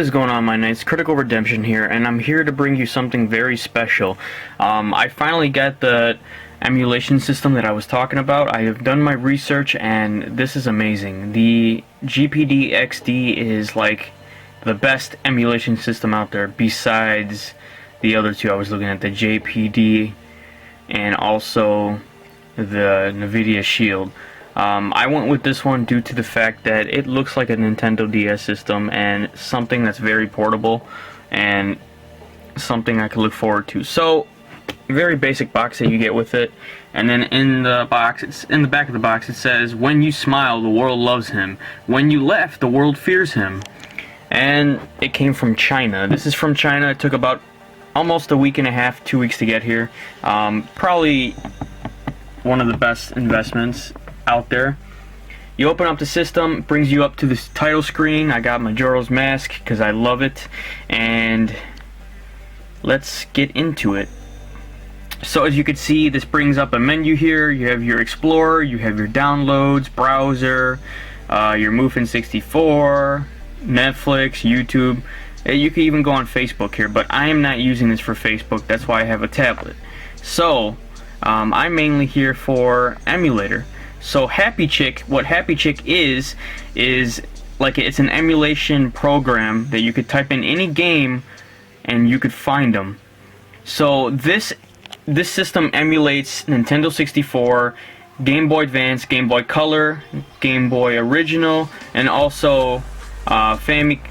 What is going on, my knights? Critical Redemption here, and I'm here to bring you something very special. I finally got the emulation system that I was talking about. I have done my research, and this is amazing. The GPD XD is like the best emulation system out there besides the other two. I was looking at the JPD and also the NVIDIA Shield. I went with this one due to the fact that it looks like a Nintendo DS system and something that's very portable and something I can look forward to. So, very basic box that you get with it, and then in the box, in the back of the box, it says, "When you smile, the world loves him. When you laugh, the world fears him." And it came from China. This is from China. It took about almost a week and a half, 2 weeks to get here. Probably one of the best investments out there. You open up the system, it brings you up to this title screen. I got Majora's Mask because I love it, and let's get into it. So as you can see, this brings up a menu here. You have your Explorer, you have your downloads, browser, your Movin 64, Netflix, YouTube. You can even go on Facebook here, but I am not using this for Facebook. That's why I have a tablet. So I'm mainly here for emulator. So Happy Chick, what Happy Chick is like, it's an emulation program that you could type in any game and you could find them. So this system emulates Nintendo 64, Game Boy Advance, Game Boy Color, Game Boy Original, and also Famicom,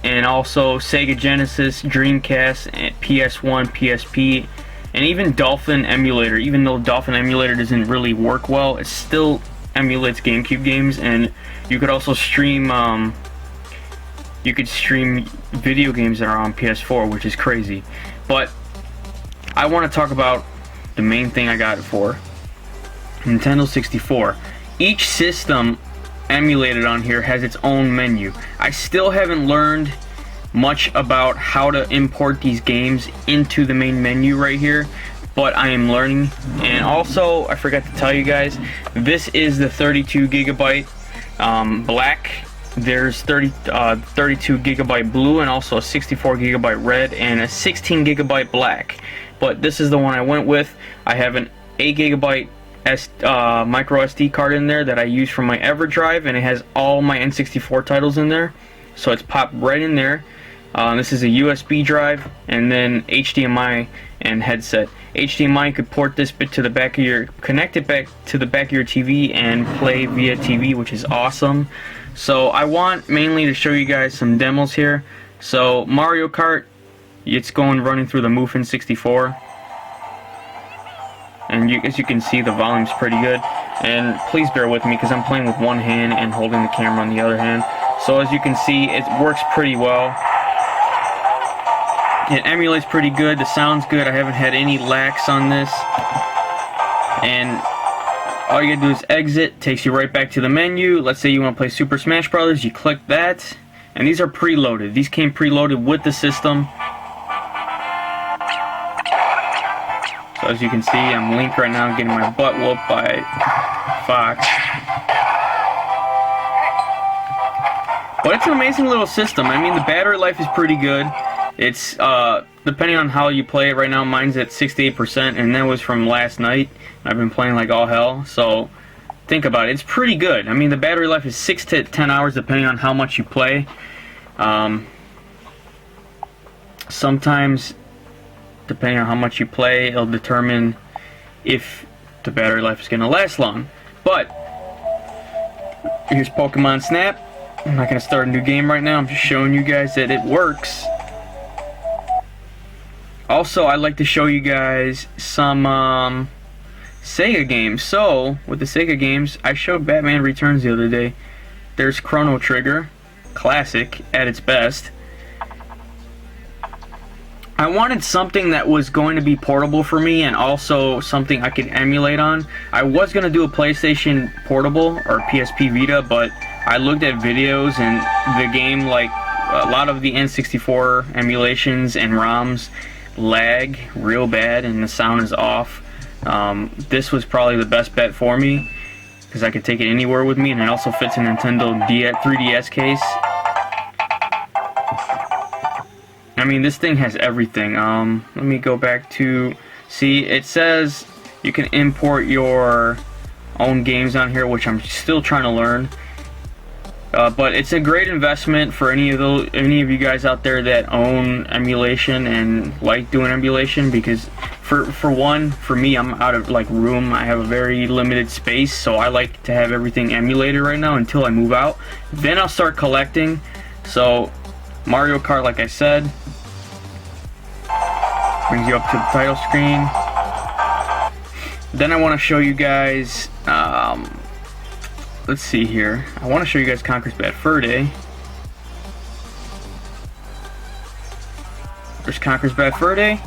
and also Sega Genesis, Dreamcast, and PS1, PSP, and even Dolphin Emulator. Even though Dolphin Emulator doesn't really work well, it still emulates GameCube games, and you could also stream video games that are on PS4, which is crazy. But I want to talk about the main thing I got it for, Nintendo 64. Each system emulated on here has its own menu. I still haven't learned much about how to import these games into the main menu right here, but I am learning. And also, I forgot to tell you guys, this is the 32 gigabyte black. There's 32 gigabyte blue, and also a 64 gigabyte red, and a 16 gigabyte black. But this is the one I went with. I have an 8 gigabyte micro SD card in there that I use for my EverDrive, and it has all my N64 titles in there, so it's popped right in there. This is a USB drive, and then HDMI and headset. HDMI, you could port this bit to the back of your, connect it back to the back of your TV and play via TV, which is awesome. So I want mainly to show you guys some demos here. So Mario Kart, it's running through the Movin 64, and as you can see, the volume's pretty good. And please bear with me because I'm playing with one hand and holding the camera on the other hand. So as you can see, it works pretty well. It emulates pretty good. The sound's good. I haven't had any lags on this. And all you gotta do is exit. Takes you right back to the menu. Let's say you want to play Super Smash Brothers. You click that, and these are preloaded. These came preloaded with the system. So as you can see, I'm Link right now, getting my butt whooped by Fox. But it's an amazing little system. I mean, the battery life is pretty good. It's depending on how you play it. Right now mine's at 68%, and that was from last night. I've been playing like all hell, so think about it. It's pretty good. I mean, the battery life is 6 to 10 hours depending on how much you play. Sometimes, depending on how much you play, it'll determine if the battery life is going to last long. But here's Pokémon Snap. I'm not going to start a new game right now. I'm just showing you guys that it works. Also, I'd like to show you guys some Sega games. So, with the Sega games, I showed Batman Returns the other day. There's Chrono Trigger, classic at its best. I wanted something that was going to be portable for me, and also something I could emulate on. I was going to do a PlayStation Portable or PSP Vita, but I looked at videos, and the game, like a lot of the N64 emulations and ROMs, lag real bad and the sound is off. This was probably the best bet for me because I could take it anywhere with me, and it also fits a Nintendo 3DS case. I mean, this thing has everything. Let me go back to, see, it says you can import your own games on here, which I'm still trying to learn. But it's a great investment for any of you guys out there that own emulation and like doing emulation, because for me, I'm out of like room. I have a very limited space, so I like to have everything emulated right now until I move out. Then I'll start collecting. So Mario Kart, like I said, brings you up to the title screen. Then I want to show you guys, let's see here. I want to show you guys Conker's Bad Fur Day. There's Conker's Bad Fur Day.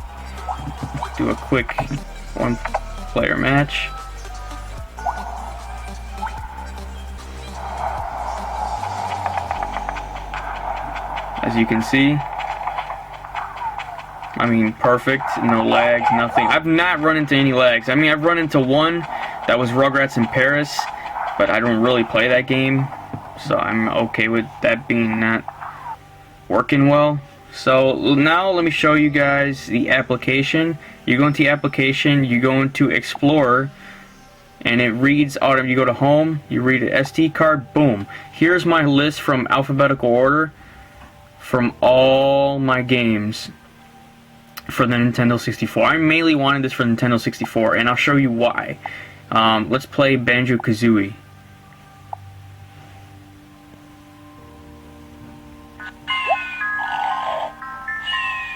Do a quick one-player match. As you can see, I mean, perfect, no lags, nothing. I've not run into any lags. I mean, I've run into one that was Rugrats in Paris, but I don't really play that game, so I'm okay with that being not working well. So now let me show you guys the application. You go into the application, you go into Explorer, and it reads you go to Home, you read an SD card, boom. Here's my list from alphabetical order from all my games for the Nintendo 64. I mainly wanted this for the Nintendo 64, and I'll show you why. Let's play Banjo-Kazooie.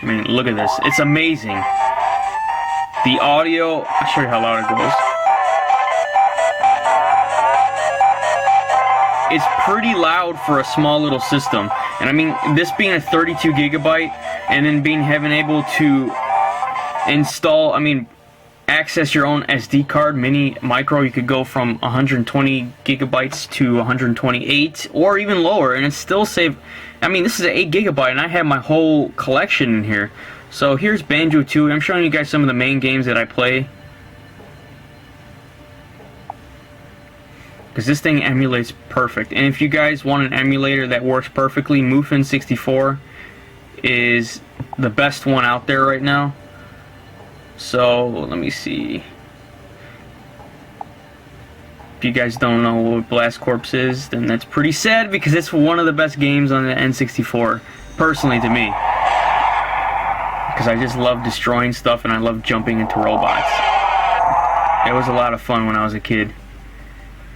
I mean, look at this. It's amazing. The audio, I'll show you how loud it goes. It's pretty loud for a small little system. And I mean, this being a 32 gigabyte and then having able to install, I mean, access your own SD card, micro, you could go from 120 gigabytes to 128 or even lower, and it's still save. I mean, this is an 8 gigabyte and I have my whole collection in here. So here's Banjo-Tooie. I'm showing you guys some of the main games that I play, because this thing emulates perfect. And if you guys want an emulator that works perfectly, Muffin 64 is the best one out there right now. So let me see. If you guys don't know what Blast Corps is, then that's pretty sad, because it's one of the best games on the N64, personally to me. Because I just love destroying stuff and I love jumping into robots. It was a lot of fun when I was a kid.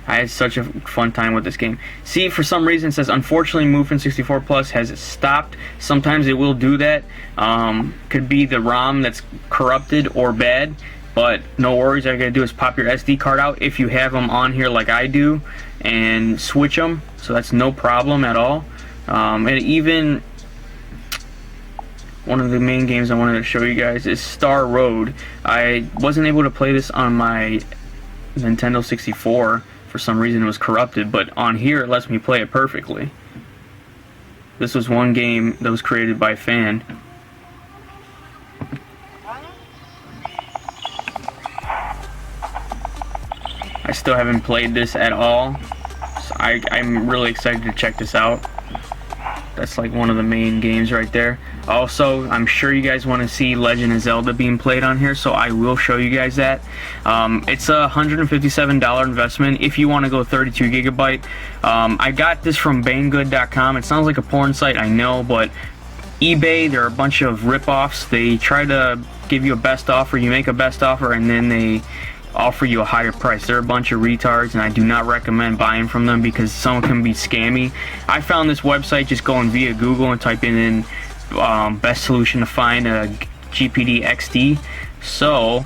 I had such a fun time with this game. See, for some reason it says, unfortunately, Muffin 64 Plus has stopped. Sometimes it will do that. Could be the ROM that's corrupted or bad. But no worries, all you gotta do is pop your SD card out if you have them on here like I do, and switch them. So that's no problem at all. And even one of the main games I wanted to show you guys is Star Road. I wasn't able to play this on my Nintendo 64. For some reason it was corrupted, but on here it lets me play it perfectly. This was one game that was created by a fan. I still haven't played this at all, so I'm really excited to check this out. That's like one of the main games right there. Also, I'm sure you guys want to see Legend of Zelda being played on here, so I will show you guys that. It's a $157 investment if you want to go 32 gigabyte. I got this from Banggood.com. It sounds like a porn site, I know, but eBay, there are a bunch of rip-offs. They try to give you a best offer. You make a best offer, and then they offer you a higher price. They're a bunch of retards, and I do not recommend buying from them because some can be scammy. I found this website just going via Google and typing in best solution to find a GPD XD. So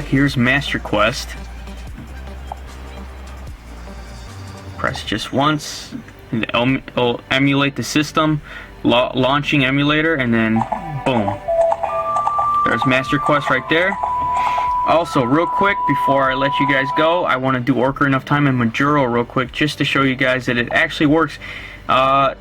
here's Master Quest. Press just once, and it'll emulate the system, launching emulator, and then boom, there's Master Quest right there. Also, real quick, before I let you guys go, I want to do Ocarina of Time and Majora real quick, just to show you guys that it actually works.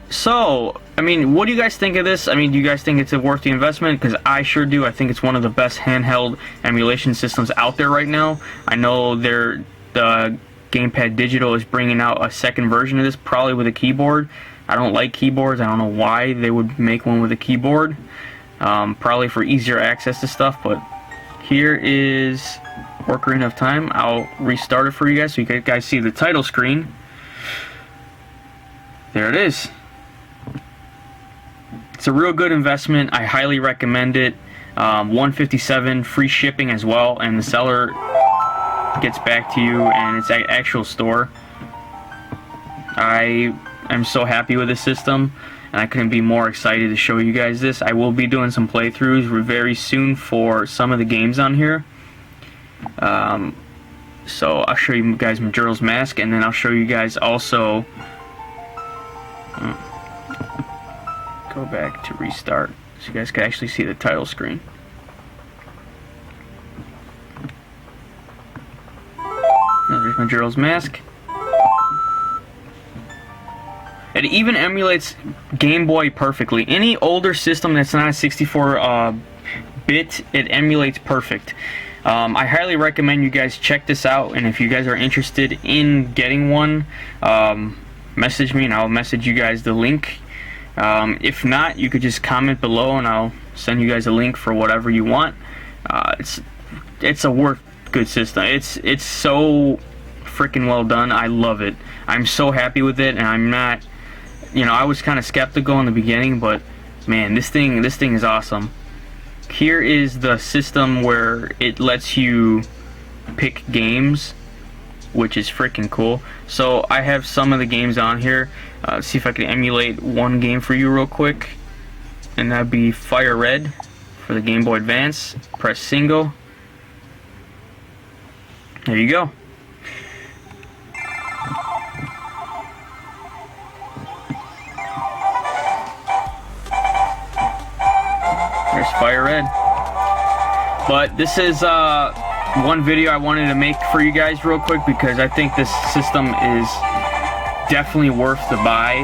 So, I mean, what do you guys think of this? I mean, do you guys think it's worth the investment? Because I sure do. I think it's one of the best handheld emulation systems out there right now. I know the Gamepad Digital is bringing out a second version of this, probably with a keyboard. I don't like keyboards. I don't know why they would make one with a keyboard. Probably for easier access to stuff, but here is Ocarina of Time. I'll restart it for you guys so you guys see the title screen. There it is. It's a real good investment. I highly recommend it. $157 free shipping as well, and the seller gets back to you, and it's an actual store. I am so happy with this system, and I couldn't be more excited to show you guys this. I will be doing some playthroughs very soon for some of the games on here. So I'll show you guys Majora's Mask, and then I'll show you guys also. Go back to restart so you guys can actually see the title screen. There's Majora's Mask. It even emulates Game Boy perfectly. Any older system that's not a 64-bit, it emulates perfect. I highly recommend you guys check this out, and if you guys are interested in getting one, message me and I'll message you guys the link. If not, you could just comment below and I'll send you guys a link for whatever you want. It's a good system. It's so freaking well done. I love it. I'm so happy with it, and I'm not, you know, I was kind of skeptical in the beginning, but man, this thing is awesome. Here is the system where it lets you pick games, which is freaking cool. So I have some of the games on here. See if I can emulate one game for you real quick, and that'd be FireRed for the Game Boy Advance. Press single. There you go. There's FireRed. But this is one video I wanted to make for you guys real quick, because I think this system is definitely worth the buy,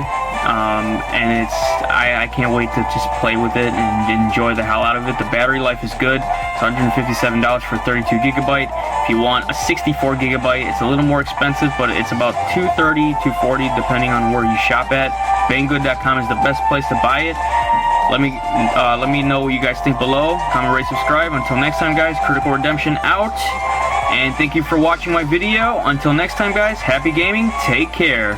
and I can't wait to just play with it and enjoy the hell out of it. The battery life is good. It's $157 for 32 gigabyte. If you want a 64 gigabyte, it's a little more expensive, but it's about $230, $240 depending on where you shop at. Banggood.com is the best place to buy it. Let me know what you guys think below. Comment, rate, subscribe. Until next time, guys, Critical Redemption out. And thank you for watching my video. Until next time, guys, happy gaming. Take care.